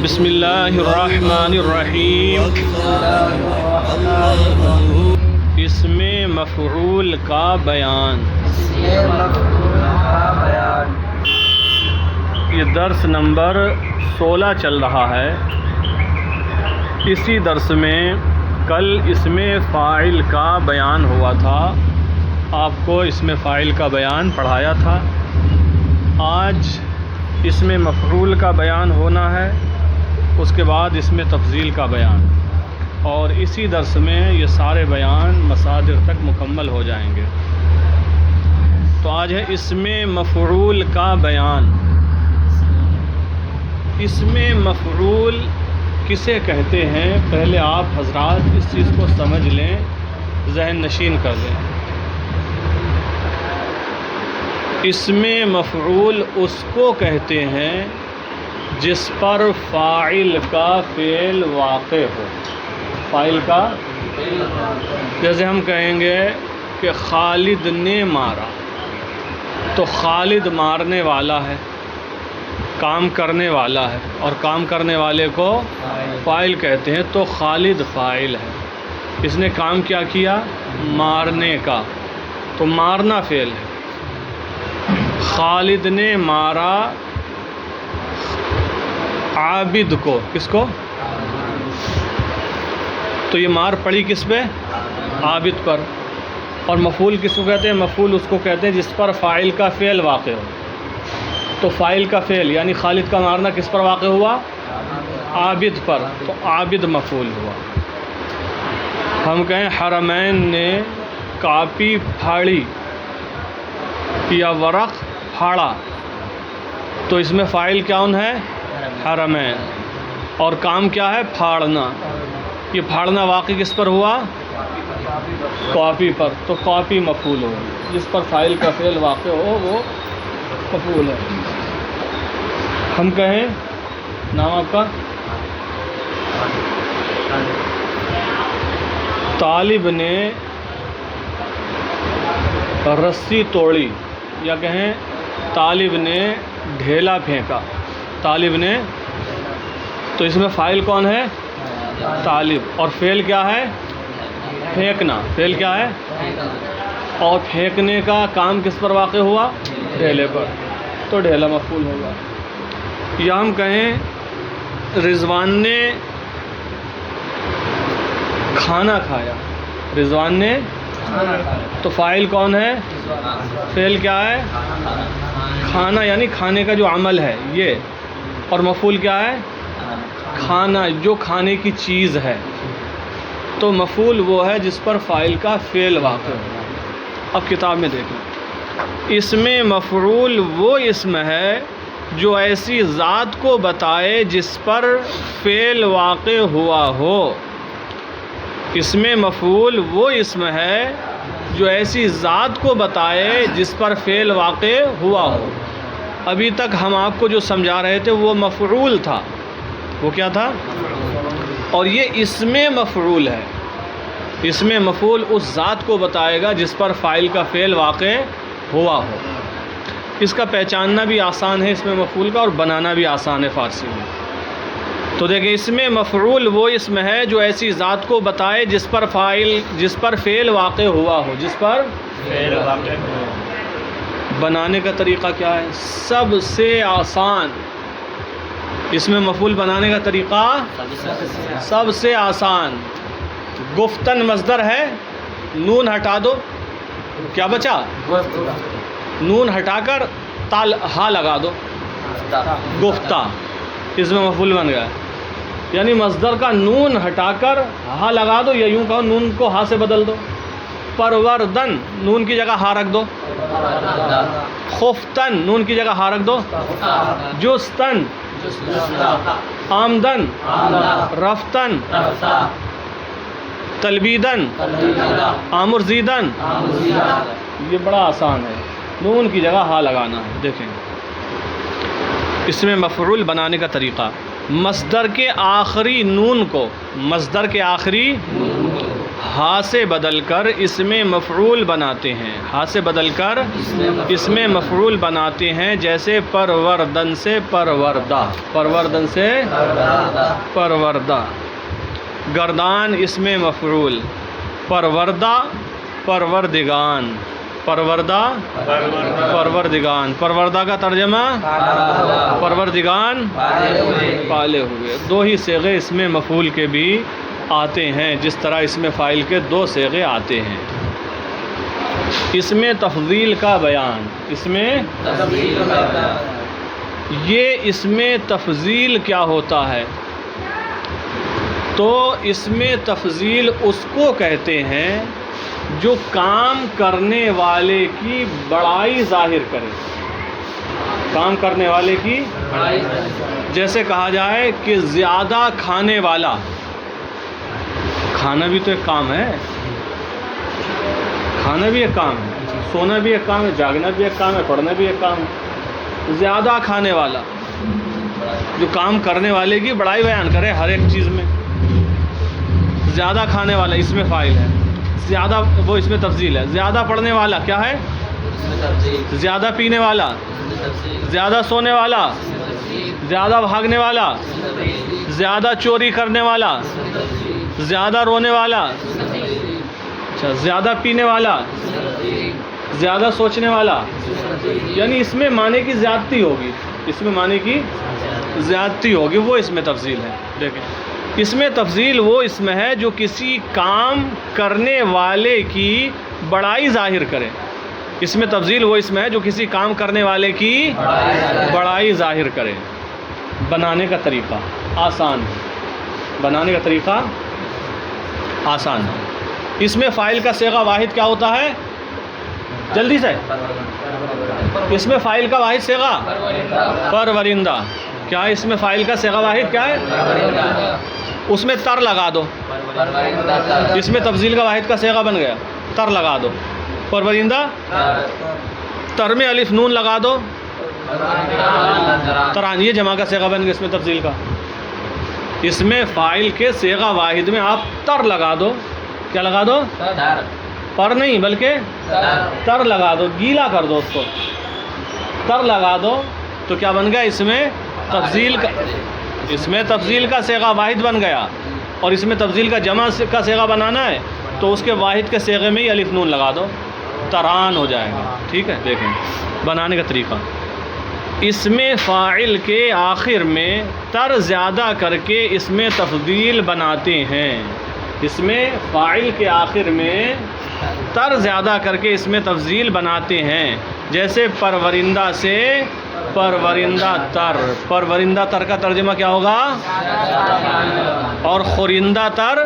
بسم اللہ الرحمن الرحیم۔ اسم مفعول کا بیان۔ یہ درس نمبر 16 چل رہا ہے۔ اسی درس میں کل اسم فاعل کا بیان ہوا تھا، آپ کو اسم فاعل کا بیان پڑھایا تھا۔ آج اسم مفعول کا بیان ہونا ہے، اس کے بعد اسم تفضیل کا بیان، اور اسی درس میں یہ سارے بیان مصادر تک مکمل ہو جائیں گے۔ تو آج ہے اسم مفعول کا بیان۔ اسم مفعول کسے کہتے ہیں، پہلے آپ حضرات اس چیز کو سمجھ لیں، ذہن نشین کر لیں۔ اسم مفعول اس کو کہتے ہیں جس پر فاعل کا فعل واقع ہو۔ فاعل کا، جیسے ہم کہیں گے کہ خالد نے مارا، تو خالد مارنے والا ہے، کام کرنے والا ہے، اور کام کرنے والے کو فاعل کہتے ہیں، تو خالد فاعل ہے۔ اس نے کام کیا کیا؟ مارنے کا، تو مارنا فعل ہے۔ خالد نے مارا عابد کو، کس کو؟ تو یہ مار پڑی کس پہ؟ عابد پر۔ اور مفعول کس کو کہتے ہیں؟ مفعول اس کو کہتے ہیں جس پر فاعل کا فعل واقع ہو۔ تو فاعل کا فعل یعنی خالد کا مارنا کس پر واقع ہوا؟ عابد پر، تو عابد مفعول ہوا۔ ہم کہیں حرمین نے کاپی پھاڑی یا ورق پھاڑا، تو اس میں فاعل کون ہے؟ حرمین، اور کام کیا ہے؟ پھاڑنا۔ یہ پھاڑنا واقع کس پر ہوا؟ کاپی پر، تو کاپی مفعول ہو۔ جس پر فاعل کا فعل واقع ہو وہ مفعول ہے۔ ہم کہیں نام آپ کا؟ طالب نے رسی توڑی، یا کہیں طالب نے ڈھیلا پھینکا۔ طالب نے، تو اس میں فاعل کون ہے؟ طالب، اور فعل کیا ہے؟ پھینکنا۔ فعل کیا ہے؟ اور پھینکنے کا کام کس پر واقع ہوا؟ ڈھیلے پر، تو ڈھیلا مفعول ہوگا۔ یا ہم کہیں رضوان نے کھانا کھایا۔ رضوان نے، تو فاعل کون ہے؟ فعل کیا ہے؟ کھانا، یعنی کھانے کا جو عمل ہے یہ، اور مفعول کیا ہے؟ کھانا، جو کھانے کی چیز ہے۔ تو مفعول وہ ہے جس پر فاعل کا فعل واقع ہو۔ اب کتاب میں دیکھیں، اسم مفعول وہ اسم ہے جو ایسی ذات کو بتائے جس پر فعل واقع ہوا ہو۔ اسم مفعول وہ اسم ہے جو ایسی ذات کو بتائے جس پر فعل واقع ہوا ہو۔ ابھی تک ہم آپ کو جو سمجھا رہے تھے وہ مفعول تھا، وہ کیا تھا؟ اور یہ اسم مفعول ہے۔ اسم مفعول اس ذات کو بتائے گا جس پر فاعل کا فعل واقع ہوا ہو۔ اس کا پہچاننا بھی آسان ہے اسم مفعول کا، اور بنانا بھی آسان ہے فارسی میں۔ تو دیکھیں، اسم مفعول وہ اسم ہے جو ایسی ذات کو بتائے جس پر فعل واقع ہوا ہو۔ جس پر فعل واقع ہو۔ بنانے کا طریقہ کیا ہے؟ سب سے آسان اسم مفعول بنانے کا طریقہ سب سے آسان، گفتن مصدر ہے، نون ہٹا دو، کیا بچا؟ نون ہٹا کر ہا لگا دو، گفتہ، اسم مفعول بن گیا۔ یعنی مصدر کا نون ہٹا کر ہا لگا دو، یا یوں کہو نون کو ہا سے بدل دو۔ پروردن، نون کی جگہ ہا رکھ دو۔ خفتن، نون کی جگہ ہا رکھ دو۔ جستن، آمدن، رفتن، تلبیدن، آمرزیدن۔ یہ بڑا آسان ہے، نون کی جگہ ہا لگانا ہے۔ دیکھیں اسم مفعول بنانے کا طریقہ، مصدر کے آخری نون کو، مصدر کے آخری ہا سے بدل کر اس میں مفعول بناتے ہیں، ہا سے بدل کر اس میں مفعول بناتے ہیں، جیسے پروردن سے پروردہ، پروردن سے پروردہ، گردان اس میں مفعول، پروردہ پروردگان، پروردہ پروردگان، پروردہ کا ترجمہ پروردگان پالے ہوئے۔ دو ہی صیغے اس میں مفعول کے بھی آتے ہیں، جس طرح اس میں فاعل کے دو صیغے آتے ہیں۔ اس میں تفضیل کا بیان، اس میں یہ اس میں تفضیل کیا ہوتا ہے؟ تو اس میں تفضیل اس کو کہتے ہیں جو کام کرنے والے کی بڑائی ظاہر کرے، کام کرنے والے کی، جیسے کہا جائے کہ زیادہ کھانے والا، کھانا بھی تو ایک کام ہے، کھانا بھی ایک کام ہے، سونا بھی ایک کام ہے، جاگنا بھی ایک کام ہے، پڑھنا بھی ایک کام ہے۔ زیادہ کھانے والا، جو کام کرنے والے کی بڑائی بیان کرے ہر ایک چیز میں، زیادہ کھانے والا اس میں فاعل ہے، زیادہ وہ اس میں تفضیل ہے۔ زیادہ پڑھنے والا کیا ہے؟ زیادہ پینے والا، زیادہ سونے والا، زیادہ بھاگنے والا، زیادہ چوری کرنے والا، زیادہ رونے والا، اچھا زیادہ پینے والا، زیادہ سوچنے والا، یعنی اس میں معنی کی زیادتی ہوگی، اس میں معنی کی زیادتی ہوگی، وہ اس میں تفضیل ہے۔ دیکھیں اس میں تفضیل وہ اس میں ہے جو کسی کام کرنے والے کی بڑائی ظاہر کرے، اس میں تفضیل وہ اس میں ہے جو کسی کام کرنے والے کی بڑائی ظاہر کرے۔ بنانے کا طریقہ آسان ہے، بنانے کا طریقہ آسان ہے۔ اس میں فاعل کا صیغہ واحد کیا ہوتا ہے؟ جلدی سے، اس میں فاعل کا واحد صیغہ پرورندہ، کیا ہے اس میں فاعل کا صیغہ واحد کیا ہے؟ اس میں تر لگا دو، اس میں تفضیل کا واحد کا صیغہ بن گیا، تر لگا دو، پرورندہ، تر میں الف نون لگا دو، تران، یہ جمع کا صیغہ بن گیا اس میں تفضیل کا۔ اس میں فاعل کے صیغہ واحد میں آپ تر لگا دو، کیا لگا دو؟ پر نہیں بلکہ تر لگا دو، گیلا کر دو اس کو، تر لگا دو تو کیا بن گیا؟ اس میں تفضیل کا، اس میں تفضیل کا صیغہ واحد بن گیا، اور اس میں تفضیل کا جمع کا صیغہ بنانا ہے تو اس کے واحد کے صیغے میں ہی الف نون لگا دو، تران ہو جائے گا۔ ٹھیک ہے، دیکھیں بنانے کا طریقہ، اس میں فاعل کے آخر میں تر زیادہ کر کے اس میں تفضیل بناتے ہیں، اس میں فاعل کے آخر میں تر زیادہ کر کے اس میں تفضیل بناتے ہیں، جیسے پرورندہ سے پرورندہ تر، پرورندہ تر کا ترجمہ کیا ہوگا؟ اور خورندہ تر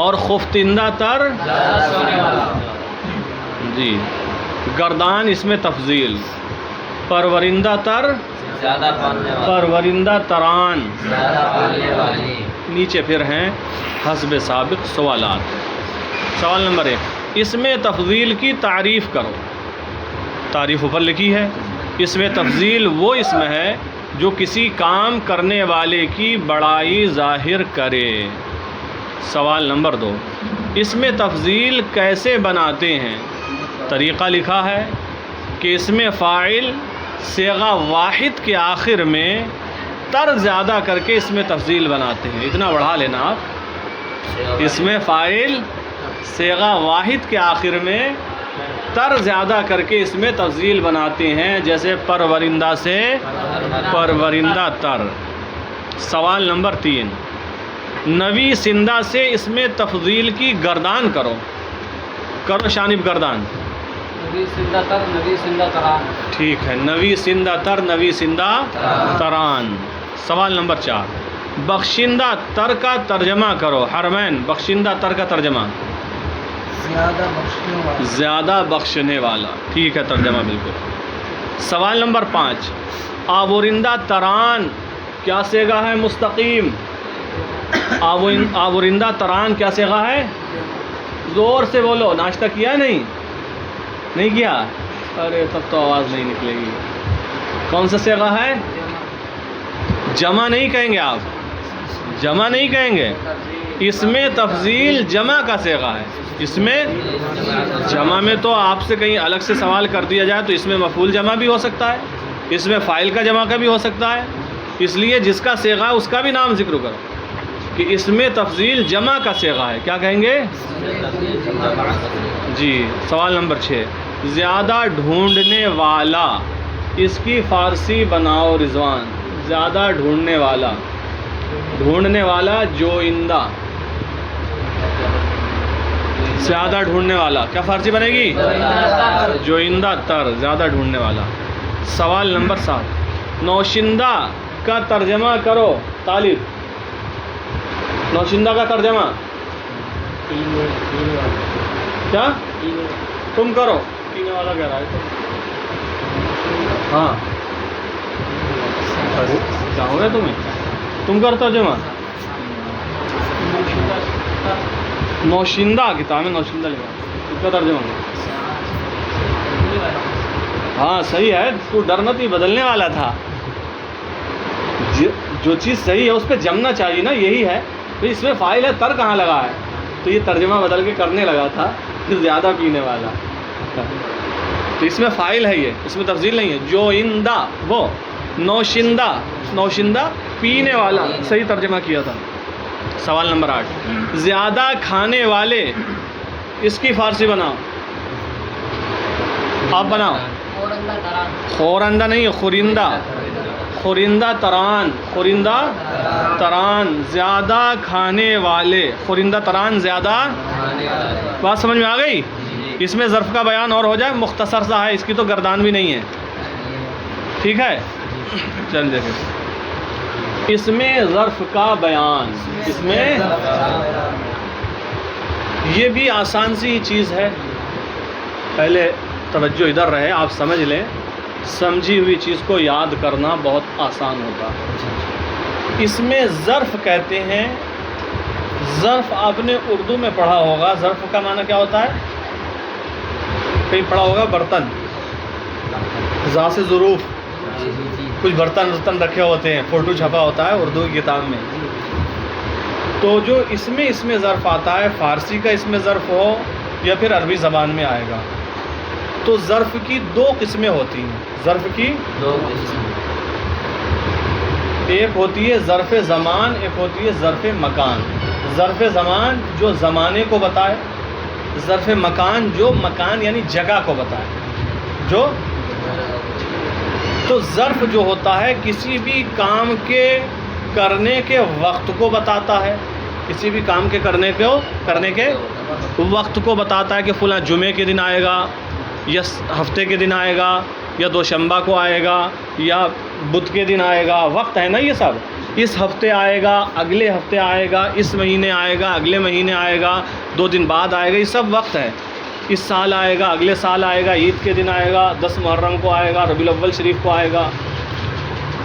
اور خفتندہ تر، جی گردان اس میں تفضیل، پرورندہ تر، پرورندہ تران۔ نیچے پھر ہیں حسب سابق سوالات۔ سوال نمبر 1، اس میں تفضیل کی تعریف کرو، تعریف اوپر لکھی ہے۔ اس میں تفضیل وہ اسم ہے جو کسی کام کرنے والے کی بڑائی ظاہر کرے۔ سوال نمبر 2، اس میں تفضیل کیسے بناتے ہیں؟ طریقہ لکھا ہے کہ اس میں فاعل صیغہ واحد کے آخر میں تر زیادہ کر کے اس میں تفضیل بناتے ہیں۔ اتنا بڑھا لینا آپ، اس میں فاعل صیغہ واحد کے آخر میں تر زیادہ کر کے اس میں تفضیل بناتے ہیں، جیسے پرورندہ سے پرورندہ تر۔ سوال نمبر 3، نوی سندہ سے اس میں تفضیل کی گردان کرو، کرو شانب گردان۔ نوی سندہ تر، نوی سندہ تران۔ ٹھیک ہے، نوی سندہ تر، نوی سندہ تران۔ سوال نمبر 4، بخشندہ تر کا ترجمہ کرو، حرمین بخشندہ تر کا ترجمہ زیادہ بخشنے والا، زیادہ بخشنے والا۔ ٹھیک ہے، ترجمہ بالکل۔ سوال نمبر 5، آورندہ تران کیا صیغہ ہے؟ مستقیم۔ آورندہ تران کیا صیغہ ہے؟ زور سے بولو، ناشتہ کیا نہیں کیا؟ ارے تب تو آواز نہیں نکلے گی۔ کون سا صیغہ ہے؟ جمع نہیں کہیں گے آپ، جمع نہیں کہیں گے، اس میں تفضیل جمع کا صیغہ ہے. اس میں جمع میں تو آپ سے کہیں الگ سے سوال کر دیا جائے تو اس میں مفعول جمع بھی ہو سکتا ہے, اس میں فاعل کا جمع کا بھی ہو سکتا ہے. اس لیے جس کا صیغہ ہے اس کا بھی نام ذکر کرو کہ اس میں تفضیل جمع کا صیغہ ہے. کیا کہیں گے؟ جی. سوال نمبر 6, زیادہ ڈھونڈنے والا, اس کی فارسی بناؤ رضوان. زیادہ ڈھونڈنے والا, ڈھونڈنے والا جوئندہ. زیادہ ڈھونڈنے والا کیا فارسی بنے گی؟ جوئندہ تر, زیادہ ڈھونڈنے والا. سوال نمبر 7, نوشندہ کا ترجمہ کرو. طالب, نوشندہ کا ترجمہ کیا تم کرو. پینے والا کہہ رہا ہے. ہاں کیا ہو گیا تمہیں؟ تم کر ترجمہ. نوشندہ کتاب میں نوشندہ لکھا, اس کا ترجمہ. ہاں صحیح ہے, تو ڈرنا تو یہ بدلنے والا تھا. جو چیز صحیح ہے اس پہ جمنا چاہیے نا, یہی ہے. تو اس میں فاعل ہے, تر کہاں لگا ہے؟ تو یہ ترجمہ بدل کے کرنے لگا تھا کہ زیادہ پینے والا. تو اس میں فاعل ہے, یہ اس میں تفضیل نہیں ہے. جوئندہ وہ, نوشندہ, نوشندہ پینے والا, صحیح ترجمہ کیا تھا. سوال نمبر 8, زیادہ کھانے والے, اس کی فارسی بناؤ. آپ بناؤ. خورندہ نہیں, خورندہ. خورندہ تران, خورندہ تران, زیادہ کھانے والے. خورندہ تران زیادہ. بات سمجھ میں آ گئی؟ اس میں ظرف کا بیان اور ہو جائے, مختصر سا ہے, اس کی تو گردان بھی نہیں ہے. ٹھیک ہے, چل دیکھیں. اس میں ظرف کا بیان, اس میں یہ بھی آسان سی چیز ہے. پہلے توجہ ادھر رہے, آپ سمجھ لیں. سمجھی ہوئی چیز کو یاد کرنا بہت آسان ہوتا ہے. اس میں ظرف کہتے ہیں. ظرف آپ نے اردو میں پڑھا ہوگا. ظرف کا معنی کیا ہوتا ہے؟ کہیں پڑھا ہوگا برتن, ذا سے ظروف, کچھ برتن رکھے ہوتے ہیں, فوٹو چھپا ہوتا ہے اردو کی کتاب میں. تو جو اس میں ظرف آتا ہے, فارسی کا اس میں ظرف ہو یا پھر عربی زبان میں آئے گا, تو ظرف کی 2 قسمیں ہوتی ہیں. ظرف کی 2 قسمیں, ایک ہوتی ہے ظرف زمان, ایک ہوتی ہے ظرف مکان. ظرف زمان جو زمانے کو بتائے, ظرف مکان جو مکان یعنی جگہ کو بتائے. جو تو ظرف جو ہوتا ہے کسی بھی کام کے کرنے کے وقت کو بتاتا ہے. کسی بھی کام کے کرنے کے وقت کو بتاتا ہے کہ فلاں جمعے کے دن آئے گا, یا ہفتے کے دن آئے گا, یا دوشنبہ کو آئے گا, یا بدھ کے دن آئے گا. وقت ہے نا یہ سب. اس ہفتے آئے گا, اگلے ہفتے آئے گا, اس مہینے آئے گا, اگلے مہینے آئے گا, 2 دن بعد آئے گا. یہ سب وقت ہے. اس سال آئے گا, اگلے سال آئے گا, عید کے دن آئے گا, 10 محرم کو آئے گا, ربیع الاول شریف کو آئے گا.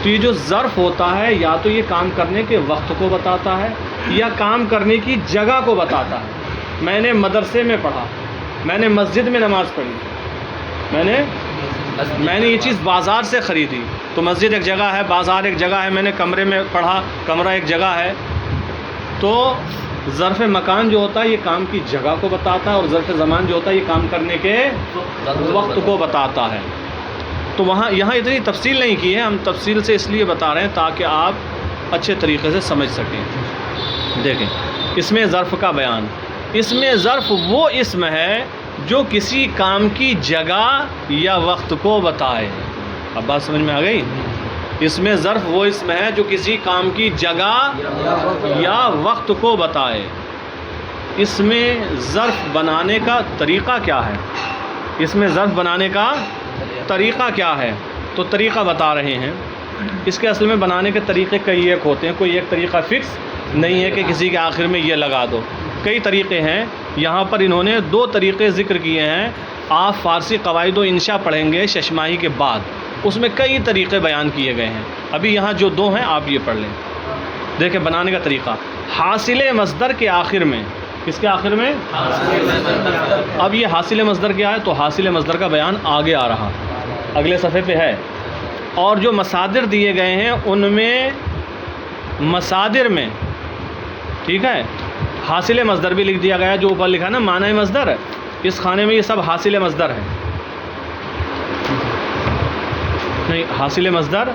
تو یہ جو ظرف ہوتا ہے یا تو یہ کام کرنے کے وقت کو بتاتا ہے یا کام کرنے کی جگہ کو بتاتا ہے. میں نے مدرسے میں پڑھا, میں نے مسجد میں نماز پڑھی, میں نے یہ چیز بازار سے خریدی. تو مسجد ایک جگہ ہے, بازار ایک جگہ ہے. میں نے کمرے میں پڑھا, کمرہ ایک جگہ ہے. تو ظرف مکان جو ہوتا ہے یہ کام کی جگہ کو بتاتا ہے, اور ظرف زمان جو ہوتا ہے یہ کام کرنے کے وقت کو بتاتا ہے. تو یہاں اتنی تفصیل نہیں کی ہے, ہم تفصیل سے اس لیے بتا رہے ہیں تاکہ آپ اچھے طریقے سے سمجھ سکیں. دیکھیں, اس میں ظرف کا بیان. اس میں ظرف وہ اسم ہے جو کسی کام کی جگہ یا وقت کو بتائے. اب بات سمجھ میں آ گئی؟ اس میں ظرف وہ اسم ہے جو کسی کام کی جگہ یا وقت کو بتائے. اس میں ظرف بنانے کا طریقہ کیا ہے؟ اس میں ظرف بنانے کا طریقہ کیا ہے؟ تو طریقہ بتا رہے ہیں. اس کے اصل میں بنانے کے طریقے کئی ایک ہوتے ہیں, کوئی ایک طریقہ فکس نہیں ہے کہ کسی کے آخر میں یہ لگا دو. کئی طریقے ہیں. یہاں پر انہوں نے 2 طریقے ذکر کیے ہیں. آپ فارسی قواعد و انشاء پڑھیں گے ششماہی کے بعد, اس میں کئی طریقے بیان کیے گئے ہیں. ابھی یہاں جو 2 ہیں آپ یہ پڑھ لیں. دیکھیں بنانے کا طریقہ. حاصل مصدر کے آخر میں, کس کے آخر میں؟ اب یہ حاصل مصدر کیا ہے؟ تو حاصل مصدر کا بیان آگے آ رہا, اگلے صفحے پہ ہے. اور جو مصادر دیے گئے ہیں ان میں مصادر میں, ٹھیک ہے, حاصل مصدر بھی لکھ دیا گیا جو اوپر لکھا نا معنی مصدر، اس خانے میں یہ سب حاصل مصدر ہے. نہیں، حاصل مصدر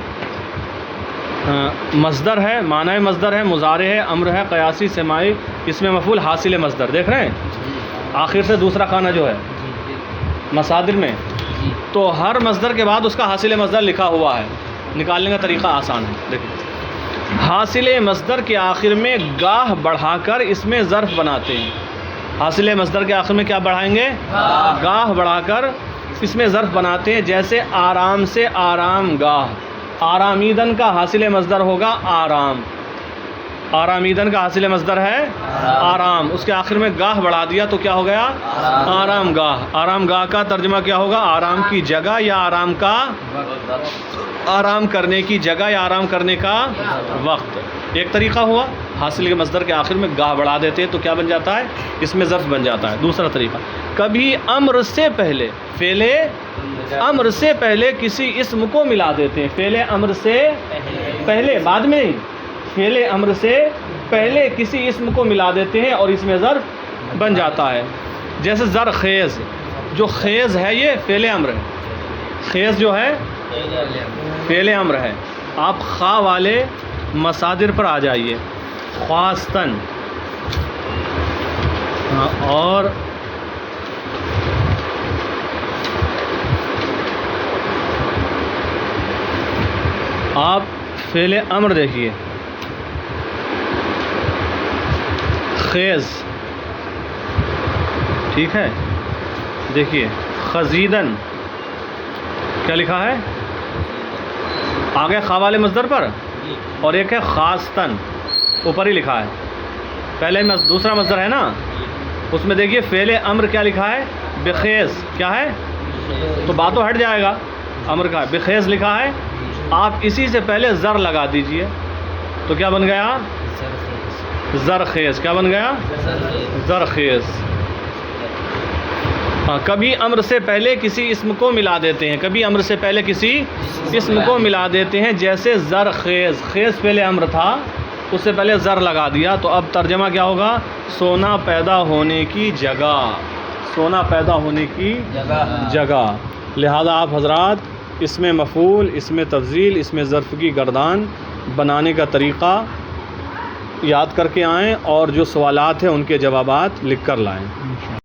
مصدر ہے، معنی مصدر ہے، مضارع ہے، امر ہے، قیاسی، سماعی، اس میں مفعول، حاصل مصدر. دیکھ رہے ہیں آخر سے دوسرا خانہ جو ہے مصادر میں، تو ہر مصدر کے بعد اس کا حاصل مصدر لکھا ہوا ہے. نکالنے کا طریقہ آسان ہے. دیکھیں، حاصل مصدر کے آخر میں گاہ بڑھا کر اس میں ظرف بناتے ہیں. حاصل مصدر کے آخر میں کیا بڑھائیں گے؟ گاہ بڑھا کر اس میں ظرف بناتے ہیں. جیسے آرام سے آرام گاہ، آرامیدن کا حاصل مصدر ہوگا آرام. آرامیدن کا حاصل مصدر ہے آرام، اس کے آخر میں گاہ بڑھا دیا تو کیا ہو گیا؟ آرام گاہ. آرام گاہ کا ترجمہ کیا ہوگا؟ آرام کی جگہ یا آرام کا، آرام کرنے کی جگہ یا آرام کرنے کا وقت. ایک طریقہ ہوا حاصل کے مصدر کے آخر میں گاہ بڑھا دیتے ہیں تو کیا بن جاتا ہے؟ اس میں ظرف بن جاتا ہے. دوسرا طریقہ، کبھی امر سے پہلے، فعل امر سے پہلے کسی اسم کو ملا دیتے ہیں. فعل امر سے پہلے، بعد میں نہیں، فعل امر سے پہلے کسی اسم کو ملا دیتے ہیں اور اس میں ظرف بن جاتا ہے. جیسے زر خیز، جو خیز ہے یہ فعل امر ہے. خیز جو ہے فعل امر ہے. آپ خا والے مصادر پر آ جائیے. خواستن، اور آپ فعل امر دیکھیے، خیز، ٹھیک ہے. دیکھیے خزیدن کیا لکھا ہے؟ آگے خا والے مصدر پر، اور ایک ہے خاصتن اوپر ہی لکھا ہے. پہلے دوسرا مصدر ہے نا، اس میں دیکھیے فعل امر کیا لکھا ہے؟ بخیز. کیا ہے؟ تو بات تو ہٹ جائے گا، امر کا بخیز لکھا ہے. آپ اسی سے پہلے زر لگا دیجئے تو کیا بن گیا؟ زرخیز. کیا بن گیا؟ زرخیز. کبھی امر سے پہلے کسی اسم کو ملا دیتے ہیں، کبھی امر سے پہلے کسی اسم کو ملا دیتے ہیں. جیسے زرخیز، خیز پہلے امر تھا، اس سے پہلے زر لگا دیا تو اب ترجمہ کیا ہوگا؟ سونا پیدا ہونے کی جگہ، سونا پیدا ہونے کی جگہ. لہذا آپ حضرات اس میں مفعول، اس میں تفضیل، اس میں ظرف کی گردان بنانے کا طریقہ یاد کر کے آئیں اور جو سوالات ہیں ان کے جوابات لکھ کر لائیں.